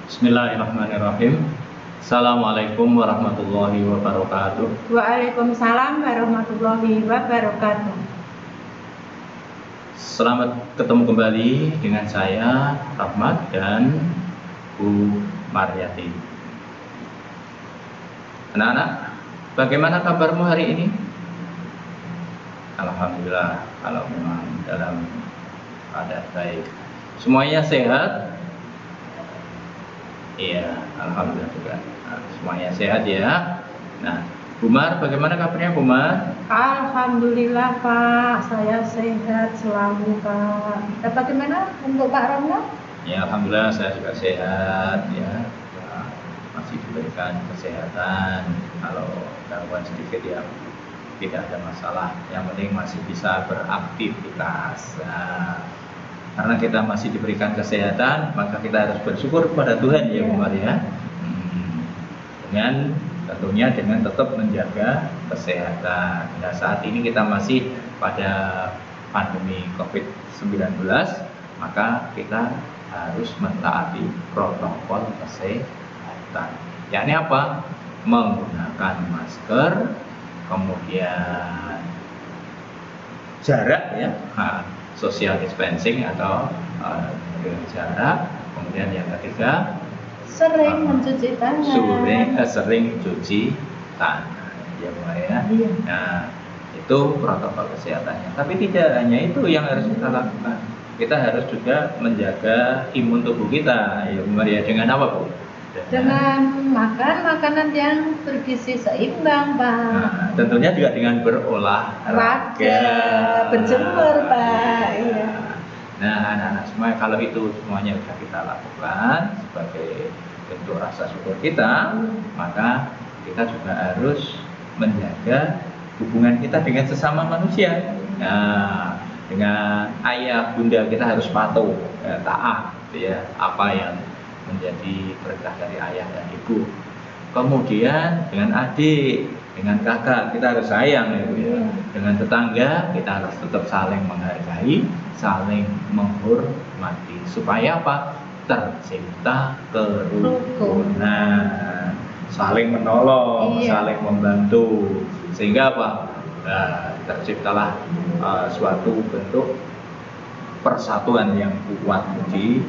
Bismillahirrahmanirrahim. Assalamualaikum warahmatullahi wabarakatuh. Waalaikumsalam warahmatullahi wabarakatuh. Selamat ketemu kembali dengan saya Rahmat dan Bu Maryati. Anak-anak, bagaimana kabarmu hari ini? Alhamdulillah, kalau memang dalam keadaan baik. Semuanya sehat? Iya, alhamdulillah juga. Nah, semuanya sehat ya. Nah, Bumar, bagaimana kabarnya Bumar? Alhamdulillah Pak, saya sehat selalu Pak. Dan bagaimana untuk Pak Romla? Ya, alhamdulillah saya juga sehat ya. Nah, masih diberikan kesehatan. Kalau gangguan sedikit ya tidak ada masalah. Yang penting masih bisa beraktivitas. Nah, karena kita masih diberikan kesehatan, maka kita harus bersyukur kepada Tuhan ya Bumar ya. Dengan tentunya dengan tetap menjaga kesehatan. Nah, saat ini kita masih pada pandemi COVID-19, maka kita harus mentaati protokol kesehatan. Yakni apa? Menggunakan masker, kemudian jarak ya. Social distancing atau jarak, kemudian yang ketiga sering mencuci tangan. Sering cuci tangan ya Bumar ya. Iya. Nah, itu protokol kesehatannya. Tapi tidak hanya itu yang harus kita lakukan, kita harus juga menjaga imun tubuh kita ya Bumar ya. Dengan apa Bu? Dengan makan makanan yang bergizi seimbang Pak. Nah, tentunya juga dengan berolahraga, berjemur Pak. Iya. Nah, anak-anak semua, kalau itu semuanya sudah kita lakukan sebagai bentuk rasa syukur kita, maka kita juga harus menjaga hubungan kita dengan sesama manusia. Nah, dengan ayah bunda kita harus patuh, taat, ya, apa yang menjadi perintah dari ayah dan ibu. Kemudian dengan adik, dengan kakak kita harus sayang ya Bu ya. Dengan tetangga kita harus tetap saling menghargai, saling menghormati, supaya apa? Tercipta kerukunan, saling menolong, saling membantu, sehingga apa? Terciptalah suatu bentuk persatuan yang kuat di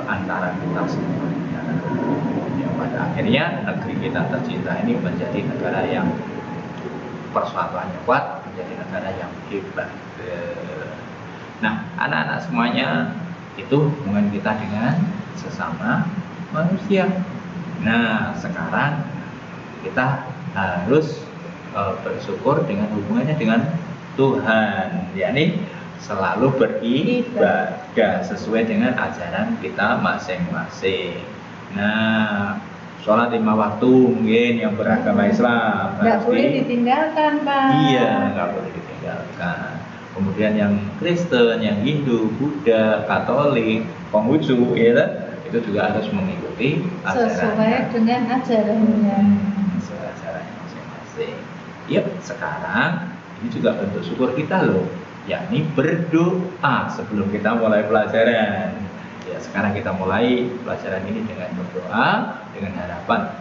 antara kita semuanya. Yang pada akhirnya negeri kita tercinta ini menjadi negara yang persatuannya kuat, menjadi negara yang hebat. Nah, anak-anak semuanya, itu hubungan kita dengan sesama manusia. Nah, sekarang kita harus bersyukur dengan hubungannya dengan Tuhan, yakni selalu beribadah sesuai dengan ajaran kita masing-masing. Nah, sholat 5 waktu mungkin yang beragama Islam nggak boleh ditinggalkan Pak. Iya, nggak boleh ditinggalkan. Kemudian yang Kristen, yang Hindu, Buddha, Katolik, Konghucu, ya, itu juga harus mengikuti ajaran sesuai dengan ajarannya. Sesuai ajarannya masing-masing. Yep, sekarang ini juga bentuk syukur kita loh, yakni berdoa sebelum kita mulai pelajaran. Ya, sekarang kita mulai pelajaran ini dengan berdoa, dengan harapan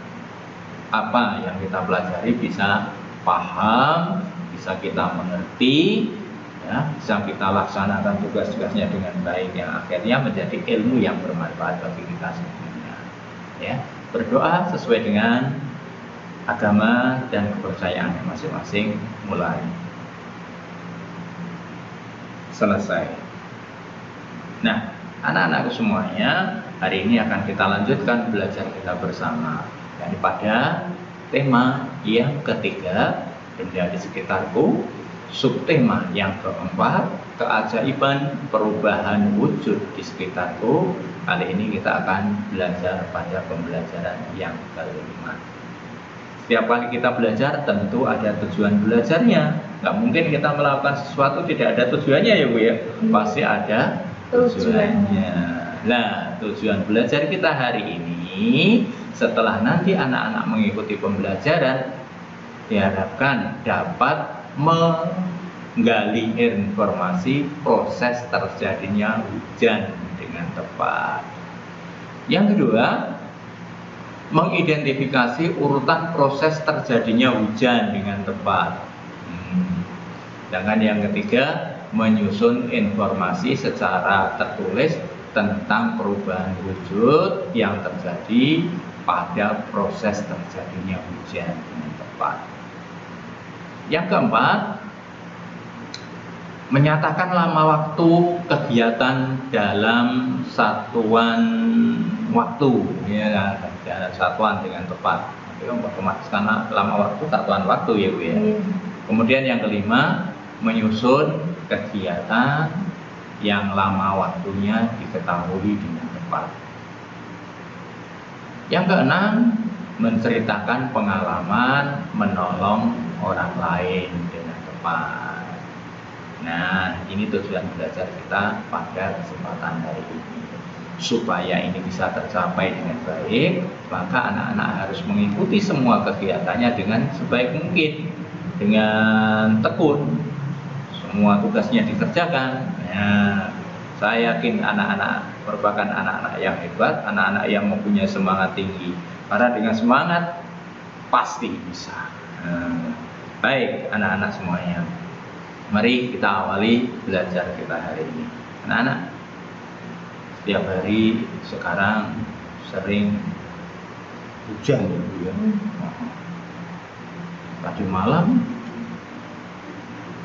apa yang kita pelajari bisa paham, bisa kita mengerti, ya, bisa kita laksanakan tugas-tugasnya dengan baik, yang akhirnya menjadi ilmu yang bermanfaat bagi kita semuanya. Ya, berdoa sesuai dengan agama dan kepercayaan masing-masing mulai selesai. Nah, anak-anakku semuanya, hari ini akan kita lanjutkan belajar kita bersama, yakni pada tema yang ketiga, benda di sekitarku. Subtema yang keempat, keajaiban perubahan wujud di sekitarku. Kali ini kita akan belajar pada pembelajaran yang kelima. Setiap kali kita belajar tentu ada tujuan belajarnya. Nggak mungkin kita melakukan sesuatu tidak ada tujuannya ya Bu ya. Pasti ada tujuannya. Nah, tujuan belajar kita hari ini, setelah nanti anak-anak mengikuti pembelajaran, diharapkan dapat menggali informasi proses terjadinya hujan dengan tepat. Yang kedua, mengidentifikasi urutan proses terjadinya hujan dengan tepat. Sedangkan yang ketiga, menyusun informasi secara tertulis tentang perubahan wujud yang terjadi pada proses terjadinya hujan dengan tepat. Yang keempat, menyatakan lama waktu kegiatan dalam satuan waktu, ya, dalam satuan dengan tepat. Itu otomatis karena lama waktu satuan waktu ya Bu ya. Kemudian yang kelima, menyusun kegiatan yang lama waktunya diketahui dengan tepat. Yang keenam, menceritakan pengalaman menolong orang lain dengan tepat. Nah, ini tujuan belajar kita pada kesempatan hari ini. Supaya ini bisa tercapai dengan baik, maka anak-anak harus mengikuti semua kegiatannya dengan sebaik mungkin, dengan tekun. Semua tugasnya dikerjakan. Nah, saya yakin anak-anak merupakan anak-anak yang hebat, anak-anak yang mempunyai semangat tinggi. Karena dengan semangat pasti bisa. Baik anak-anak semuanya, mari kita awali belajar kita hari ini. Anak-anak, setiap hari sekarang sering hujan ya Bu ya. Tadi malam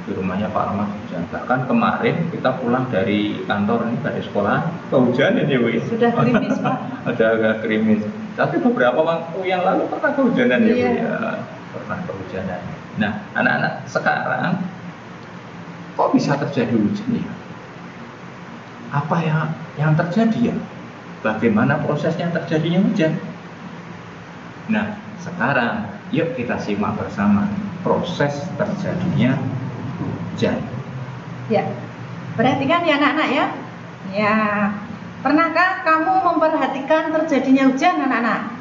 di rumahnya Pak Rahmat hujan. Bahkan kemarin kita pulang dari kantor ini, dari sekolah, kehujanan ya Bu. Sudah gerimis Pak. Ada agak gerimis. Tapi beberapa waktu yang lalu pernah kehujanan ya Bu ya. Pernah kehujanan. Nah, anak-anak sekarang kok bisa terjadi hujan ya? Apa yang terjadi ya? Bagaimana prosesnya terjadinya hujan? Nah, sekarang yuk kita simak bersama proses terjadinya hujan. Ya, perhatikan ya anak-anak ya. Ya, pernahkah kamu memperhatikan terjadinya hujan anak-anak?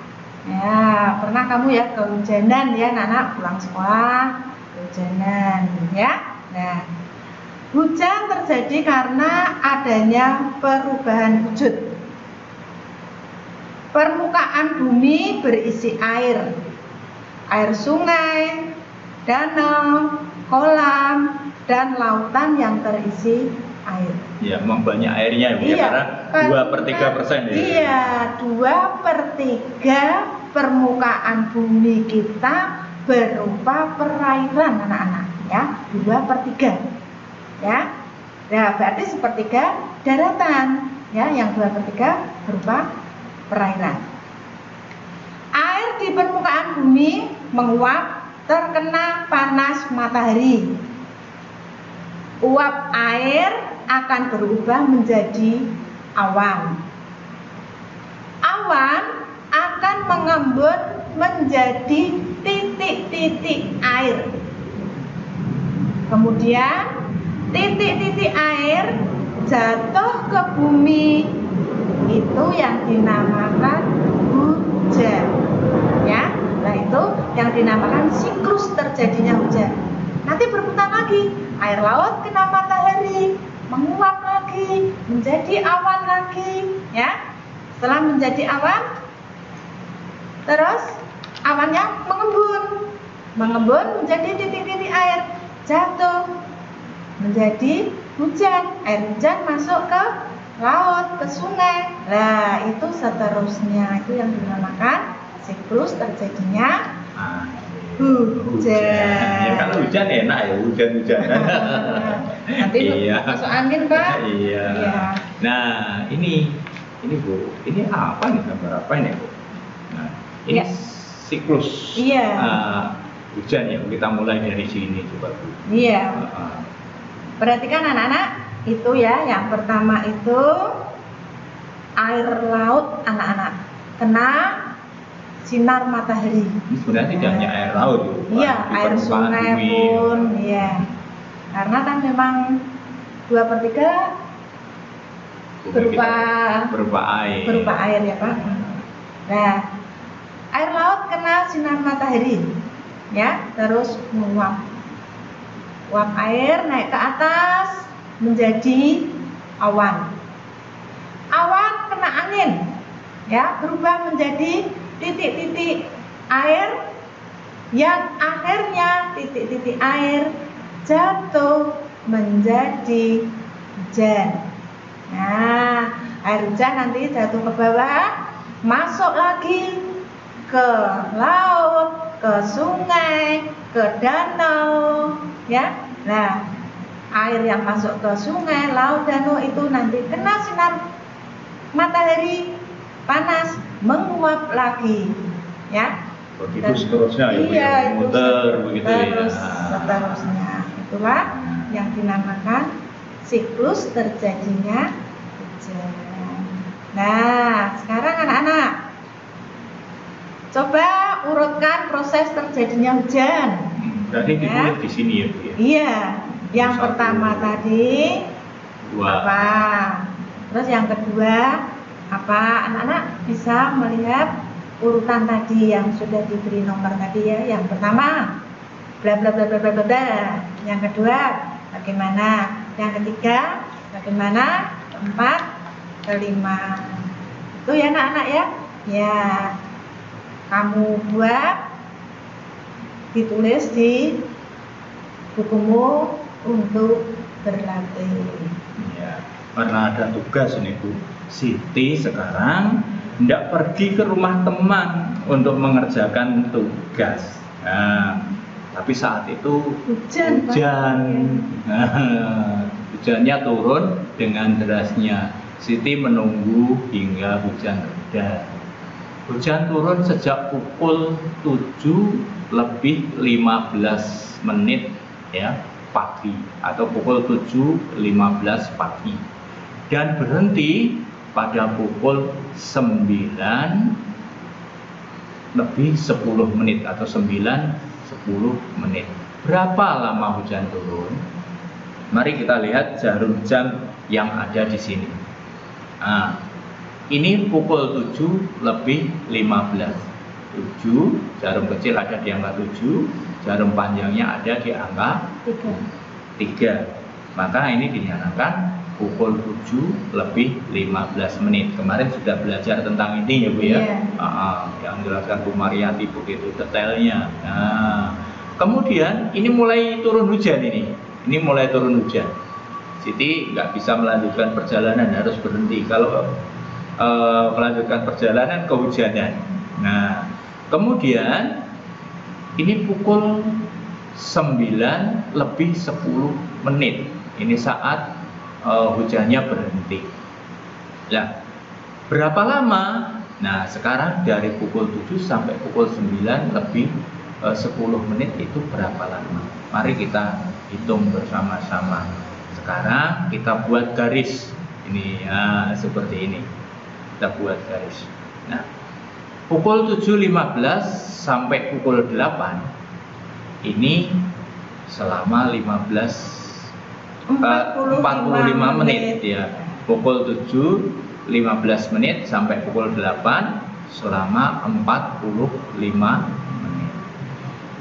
Ya, pernah kamu ya kehujanan ya anak-anak pulang sekolah kehujanan ya. Nah, hujan terjadi karena adanya perubahan wujud. Permukaan bumi berisi air sungai, danau, kolam, dan lautan yang terisi air. Ya, memang banyak airnya ya, karena 2/3% ya. Iya, 2/3 permukaan bumi kita berupa perairan anak-anak ya, 2/3 ya. Nah, berarti 1/3 daratan ya, yang 2/3 berupa perairan. Air di permukaan bumi menguap terkena panas matahari. Uap air akan berubah menjadi awan. Awan akan mengembun menjadi titik-titik air. Kemudian titik-titik air jatuh ke bumi. Itu yang dinamakan hujan. Ya, nah itu yang dinamakan siklus terjadinya hujan. Nanti berputar lagi, air laut kena matahari, menguap lagi, menjadi awan lagi, ya. Setelah menjadi awan, terus awannya mengembun menjadi titik-titik air, jatuh menjadi hujan. Air hujan masuk ke laut, ke sungai. Nah, itu seterusnya, itu yang dinamakan siklus terjadinya hujan. Ya kalau hujan enak ya, hujan-hujanan. Nanti masuk angin Pak. Iya. Nah ini Bu, ini apa nih, gambar apa ini Bu? Nah ini siklus hujan ya. Kita mulai dari sini coba Bu. Iya. Perhatikan anak-anak, itu ya, yang pertama itu air laut anak-anak kena sinar matahari. Ini sebenarnya tidak hanya air laut, iya, air sungai pun, iya. Karena kan memang 2/3 berupa air ya Pak. Nah, air laut kena sinar matahari, ya, terus menguap. Uap air naik ke atas menjadi awan. Awan kena angin, ya, berubah menjadi titik-titik air yang akhirnya titik-titik air jatuh menjadi hujan. Nah, air hujan nanti jatuh ke bawah, masuk lagi ke laut, ke sungai, ke danau, ya. Nah, air yang masuk ke sungai, laut, danau itu nanti kena sinar matahari panas, menguap lagi, ya. Begitu seterusnya ya, Bu, iya, ya, muter begitu terus ya. seterusnya. Itulah yang dinamakan siklus terjadinya hujan. Nah, sekarang anak-anak coba urutkan proses terjadinya hujan. Berarti ditulis di sini ya, Bu, ya. Iya, yang Satu, pertama tadi dua. apa? Terus yang kedua apa? Anak-anak bisa melihat urutan tadi yang sudah diberi nomor tadi ya. Yang pertama bla bla bla bla bla bla bla. Yang kedua bagaimana? Yang ketiga bagaimana? Keempat, kelima. Itu ya anak-anak ya. Ya, kamu buat, ditulis di bukumu untuk berlatih. Ya, karena ada tugas ini, Bu. Siti sekarang tidak pergi ke rumah teman untuk mengerjakan tugas. Nah, tapi saat itu hujan. Nah, hujannya turun dengan derasnya. Siti menunggu hingga hujan reda. Hujan turun sejak pukul 7 lebih 15 menit ya, pagi, atau pukul 7.15 pagi, dan berhenti pada pukul 9 lebih 10 menit atau 9:10 menit. Berapa lama hujan turun? Mari kita lihat jarum jam yang ada di sini. Nah, ini pukul 7 lebih 15. 7, jarum kecil ada di angka 7, jarum panjangnya ada di angka 3. Maka ini dinyatakan pukul 7 lebih 15 menit. Kemarin sudah belajar tentang ini ya, Bu ya. Yang menjelaskan Bu Mariati begitu detailnya. Nah, kemudian ini mulai turun hujan ini. Ini mulai turun hujan. Siti nggak bisa melanjutkan perjalanan, harus berhenti. Kalau melanjutkan perjalanan kehujanan. Nah, kemudian ini pukul 9 lebih 10 menit. Ini saat hujannya berhenti. Nah, berapa lama? Nah, sekarang dari pukul 7 sampai pukul 9 lebih 10 menit itu berapa lama? Mari kita hitung bersama-sama. Sekarang kita buat garis. Ini ya, seperti ini. Kita buat garis. Nah, pukul 7.15 sampai pukul 8 ini selama 45 menit ya. Pukul 7.15 menit sampai pukul 8 selama 45 menit.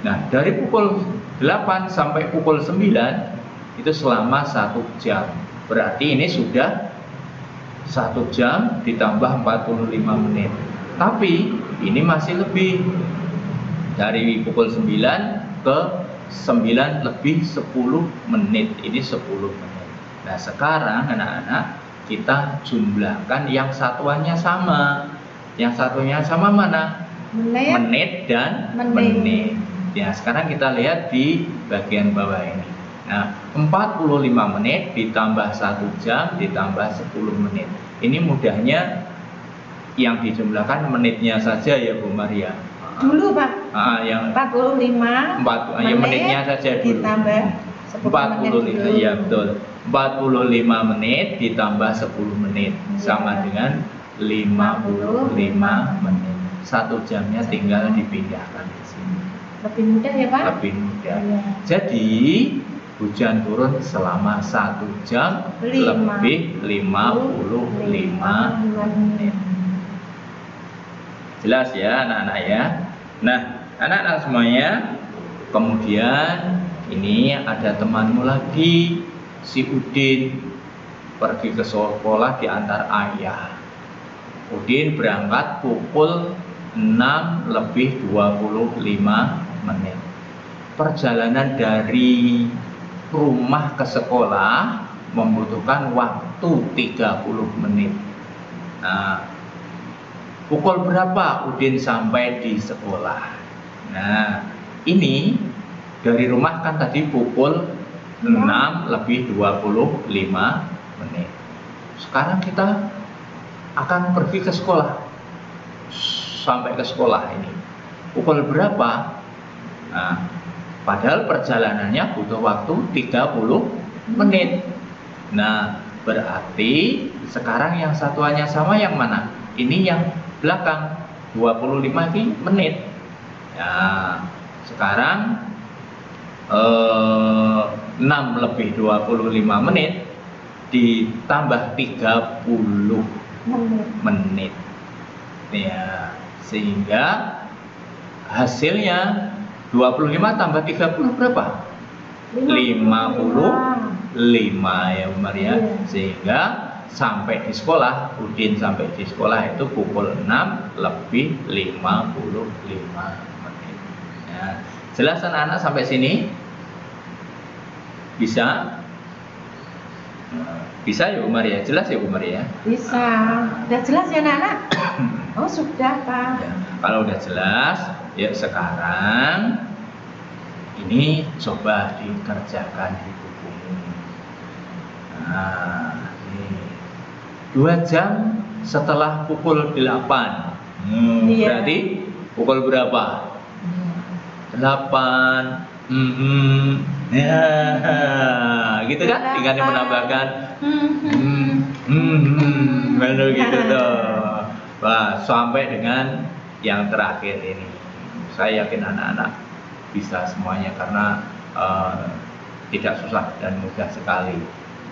Nah, dari pukul 8 sampai pukul 9 itu selama 1 jam. Berarti ini sudah 1 jam ditambah 45 menit. Tapi ini masih lebih. Dari pukul 9 ke 9 lebih 10 menit. Ini 10 menit. Nah, sekarang anak-anak kita jumlahkan yang satuannya sama. Yang satunya sama mana? Menit dan menit. Ya, sekarang kita lihat di bagian bawah ini. Nah, 45 menit ditambah 1 jam ditambah 10 menit. Ini mudahnya yang dijumlahkan menitnya saja ya, Bu Maria. Dulu, Pak. Yang 45 menitnya saja dulu. Ditambah 45, iya betul. 45 menit ditambah 10 menit sama dengan 55 menit. 1 jamnya tinggal dipindahkan di sini. Lebih mudah ya, Pak? Lebih mudah. Iya. Jadi hujan turun selama 1 jam lebih 55 menit. Jelas ya anak-anak ya. Nah, anak-anak semuanya, kemudian ini ada temanmu lagi, si Udin, pergi ke sekolah diantar ayah. Udin berangkat pukul 6 lebih 25 menit. Perjalanan dari rumah ke sekolah membutuhkan waktu 30 menit. Nah, pukul berapa Udin sampai di sekolah? Nah, ini dari rumah kan tadi pukul 6 lebih 25 menit. Sekarang kita akan pergi ke sekolah. Sampai ke sekolah ini pukul berapa? Nah, padahal perjalanannya butuh waktu 30 menit. Nah, berarti sekarang yang satuannya sama yang mana? Ini yang belakang 25 menit. Nah, sekarang 6 lebih 25 menit ditambah 30 menit. Ya, sehingga hasilnya 25 tambah 30 berapa? 55 ya Umar ya. Sehingga sampai di sekolah, Udin sampai di sekolah itu pukul 6 lebih 55 menit. Ya. Jelas anak-anak sampai sini? Bisa? Bisa ya Umar ya? Jelas ya Umar ya? Bisa. Udah jelas ya anak-anak? Oh sudah Pak. Ya, kalau udah jelas, ya sekarang ini coba dikerjakan di bukumu. Nah, ini 2 jam setelah pukul 8. Berarti pukul berapa? 8. Ya, gitu kan? Tinggal menambahkan baru gitu tuh. Wah, sampai dengan yang terakhir ini. Saya yakin anak-anak bisa semuanya karena tidak susah dan mudah sekali.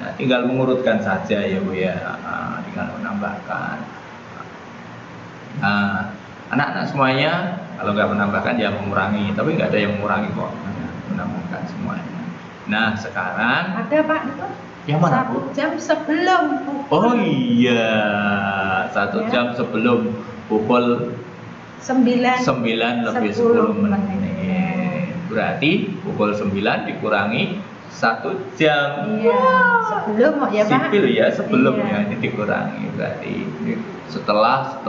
Nah, tinggal mengurutkan saja ya Bu ya, tinggal menambahkan. Nah, anak-anak semuanya kalau nggak menambahkan ya mengurangi, tapi nggak ada yang mengurangi kok, menambahkan semuanya. Nah, sekarang ada Pak itu yang mana Bu? 1 jam sebelum pukul. Oh iya, 1 jam sebelum pukul 9 lebih 10 menit. Berarti pukul 9 dikurangi 1 jam. Iya, sebelum ya Pak. Sipil ya, sebelum ya ini dikurangi. Berarti ini setelah.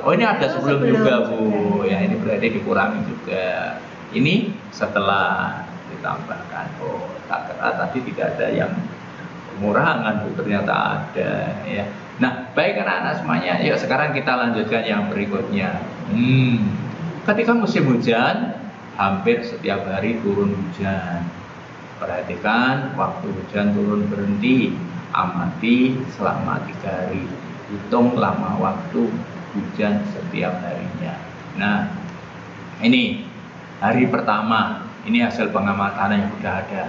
Oh ini ada sebelum juga Bu. Ya ini berarti dikurangi juga. Ini setelah ditambahkan. Oh, tak kira tadi tidak ada yang pengurangan Bu, ternyata ada ya. Nah, baik anak-anak semuanya, yuk sekarang kita lanjutkan yang berikutnya. Ketika musim hujan, hampir setiap hari turun hujan. Perhatikan waktu hujan turun berhenti, amati selama 3 hari. Hitung lama waktu hujan setiap harinya. Nah, ini hari pertama, ini hasil pengamatan yang sudah ada.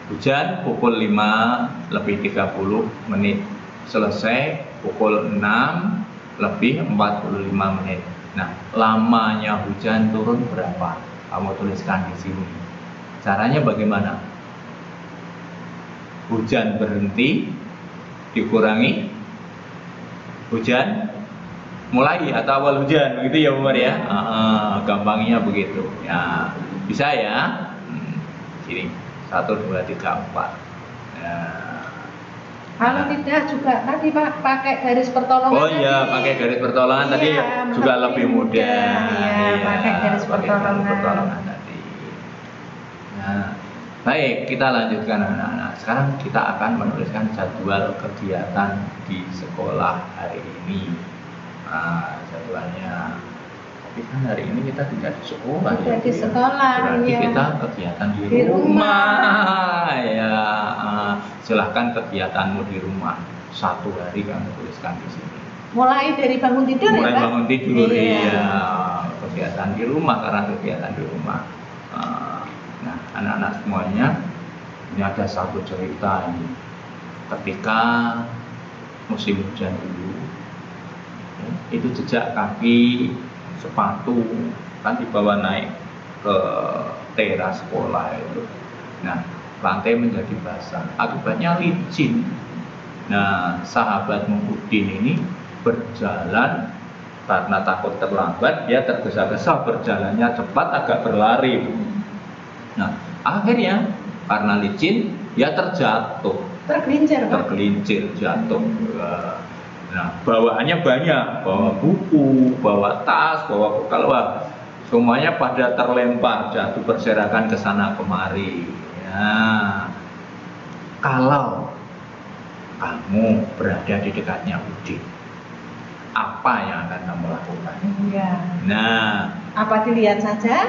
Hujan pukul 5 lebih 30 menit. Selesai pukul 6 lebih 45 menit. Nah, lamanya hujan turun berapa? Kamu tuliskan di sini. Caranya bagaimana? Hujan berhenti dikurangi hujan mulai atau awal hujan, begitu ya Umar ya? Gampangnya begitu. Ya, bisa ya? Sini 1, 2, 3, 4. Kalau tidak juga tadi Pak pakai garis pertolongan. Oh iya, pakai garis pertolongan tadi juga lebih mudah. Iya, pakai garis pertolongan tadi. Nah, baik, kita lanjutkan anak-anak. Sekarang kita akan menuliskan jadwal kegiatan di sekolah hari ini. Nah, jadwalnya. Tapi kan hari ini kita tidak di sekolah. Tidak di sekolah. Berarti kita kegiatan di rumah. Ya, silahkan kegiatanmu di rumah. 1 hari kamu tuliskan di sini. Mulai dari bangun tidur ya Pak? Mulai bangun tidur, iya. Kegiatan di rumah, karena kegiatan di rumah. Nah, anak-anak semuanya, ini ada satu cerita ini. Ketika musim hujan dulu, itu jejak kaki sepatu kan dibawa naik ke teras sekolah itu. Nah, lantai menjadi basah, akibatnya licin. Nah, sahabat Udin ini berjalan Karena takut terlambat, dia tergesa-gesa berjalannya cepat, agak berlari. Nah, akhirnya karena licin, dia terjatuh. Tergelincir, jatuh. Nah, bawaannya banyak, bawa buku, bawa tas, bawa bekal, semuanya pada terlempar, jatuh berserakan ke sana kemari. Ya, kalau kamu berada di dekatnya Udin, apa yang akan kamu lakukan? Iya. Nah, apa dilihat saja?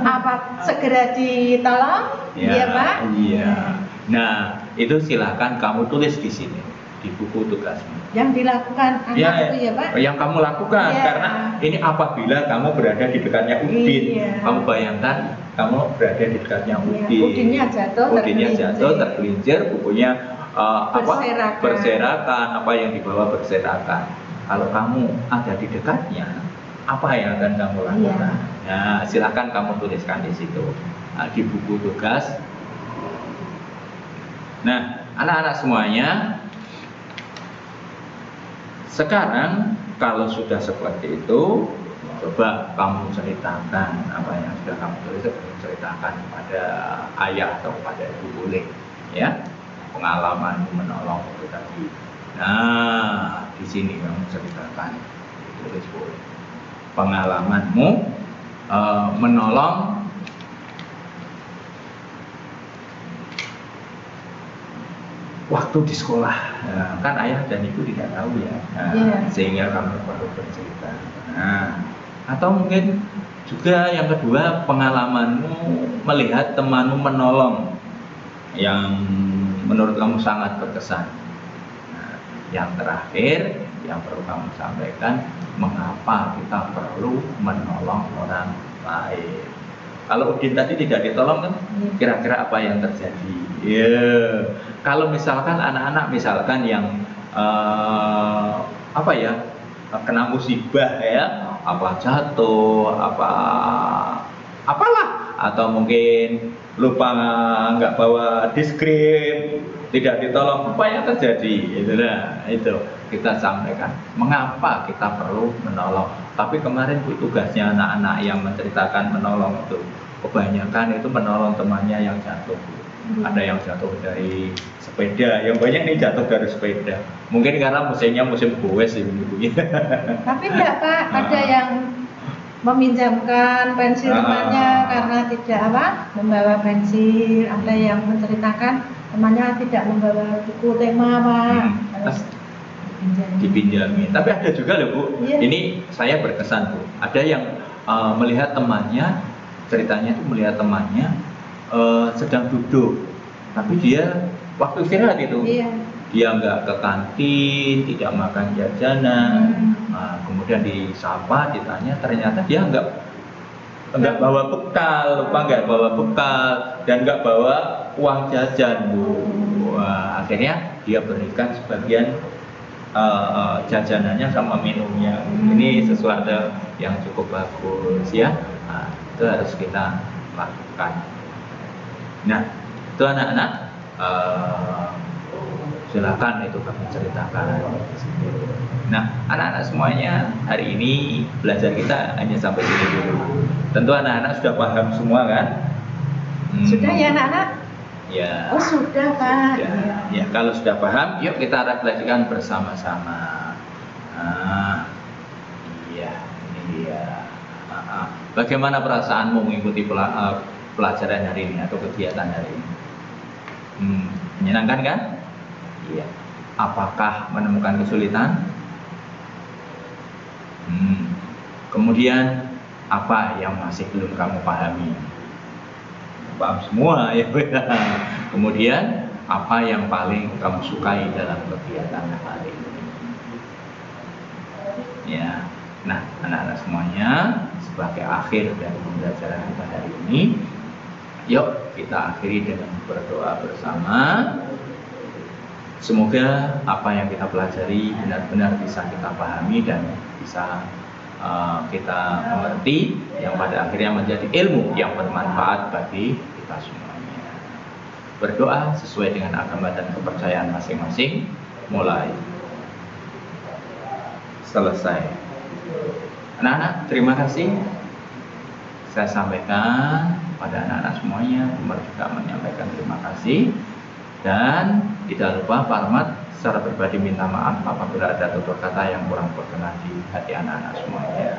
Apa segera ditolong? Ya, iya Pak. Iya. Nah, itu silakan kamu tulis di sini di buku tugasmu. Yang dilakukan anak itu ya Pak? Yang kamu lakukan, karena ini apabila kamu berada di dekatnya Udin, kamu bayangkan kamu berada di dekatnya Udin. Udinnya jatuh, tergelincir, bukunya berserakan, apa yang dibawa berserakan. Kalau kamu ada di dekatnya, apa yang akan kamu lakukan? Nah, silakan kamu tuliskan di situ, di buku tugas. Nah, anak-anak semuanya, sekarang kalau sudah seperti itu, coba kamu ceritakan apa yang sudah kamu tulis, ceritakan kepada ayah atau kepada ibu, boleh ya, pengalaman menolong itu tadi. Nah, di sini kamu ceritakan, tulis boleh pengalamanmu menolong waktu di sekolah. Nah, kan ayah dan ibu tidak tahu ya, sehingga kamu perlu bercerita. Nah, atau mungkin juga yang kedua, pengalamanmu melihat temanmu menolong yang menurut kamu sangat berkesan. Nah, yang terakhir yang perlu kamu sampaikan, mengapa kita perlu menolong orang lain. Kalau Udin tadi tidak ditolong kan, kira-kira apa yang terjadi? Kalau misalkan anak-anak misalkan yang kena musibah ya, apa jatuh, apalah, atau mungkin lupa nggak bawa diskrim, tidak ditolong, apa yang terjadi? Itu kita sampaikan mengapa kita perlu menolong. Tapi kemarin tugasnya anak-anak yang menceritakan menolong itu kebanyakan itu menolong temannya yang jatuh. Ada yang jatuh dari sepeda, yang banyak nih jatuh dari sepeda. Mungkin karena musim goes ibu-ibunya. Tapi enggak Pak, ada yang meminjamkan pensil temannya karena tidak membawa pensil. Ada yang menceritakan temannya tidak membawa buku tema Pak. Dipinjami. Tapi ada juga loh Bu, ini saya berkesan Bu. Ada yang melihat temannya, ceritanya itu melihat temannya sedang duduk, tapi dia waktu istirahat itu dia nggak ke kantin, tidak makan jajanan. Kemudian disapa, ditanya, ternyata dia nggak bawa bekal, lupa nggak bawa bekal dan nggak bawa uang jajan Bu. Akhirnya dia berikan sebagian jajanannya sama minumnya. Ini sesuatu yang cukup bagus ya. Itu harus kita lakukan. Nah, itu anak-anak silakan itu kami ceritakan. Nah, anak-anak semuanya, hari ini belajar kita hanya sampai sini dulu. Tentu anak-anak sudah paham semua kan? Sudah ya anak-anak? Ya. Oh sudah Pak. Ya, kalau sudah paham, yuk kita refleksikan bersama-sama. Iya, ini dia. Bagaimana perasaanmu mengikuti pelajaran hari ini atau kegiatan hari ini? Menyenangkan kan? Iya. Apakah menemukan kesulitan? Kemudian apa yang masih belum kamu pahami? Paham semua ya. Kemudian apa yang paling kamu sukai dalam kegiatan hari ini? Ya. Nah, anak-anak semuanya, sebagai akhir dari pembelajaran kita hari ini, yuk kita akhiri dengan berdoa bersama. Semoga apa yang kita pelajari benar-benar bisa kita pahami dan bisa kita mengerti, yang pada akhirnya menjadi ilmu yang bermanfaat bagi kita semuanya. Berdoa sesuai dengan agama dan kepercayaan masing-masing. Mulai. selesai. Anak-anak, terima kasih. Saya sampaikan pada anak-anak semuanya, Umar juga menyampaikan terima kasih. Dan tidak lupa Pak Ahmad secara pribadi minta maaf apabila ada tutur kata yang kurang berkenan di hati anak-anak semuanya.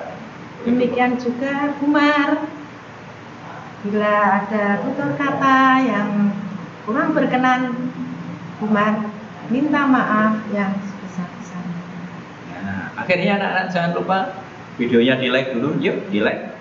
Demikian juga Umar, bila ada tutur kata yang kurang berkenan, Umar minta maaf yang sebesar-besarnya. Nah, akhirnya anak-anak jangan lupa videonya di like dulu, yuk di like.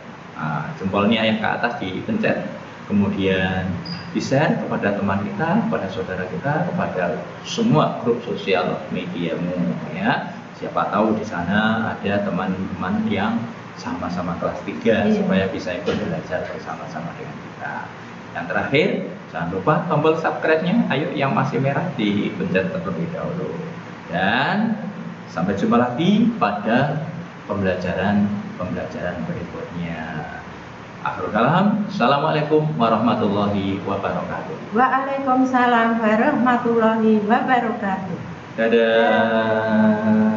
Jempolnya yang ke atas dipencet, kemudian di share kepada teman kita, kepada saudara kita, kepada semua grup sosial mediamu ya. Siapa tahu di sana ada teman-teman yang sama-sama kelas 3 supaya bisa ikut belajar bersama-sama dengan kita. Yang terakhir, jangan lupa tombol subscribe-nya, ayo yang masih merah dipencet terlebih dahulu. Dan sampai jumpa lagi pada pembelajaran berikutnya. Akhirul kalam, assalamualaikum warahmatullahi wabarakatuh. Waalaikumsalam warahmatullahi wabarakatuh. Dadah.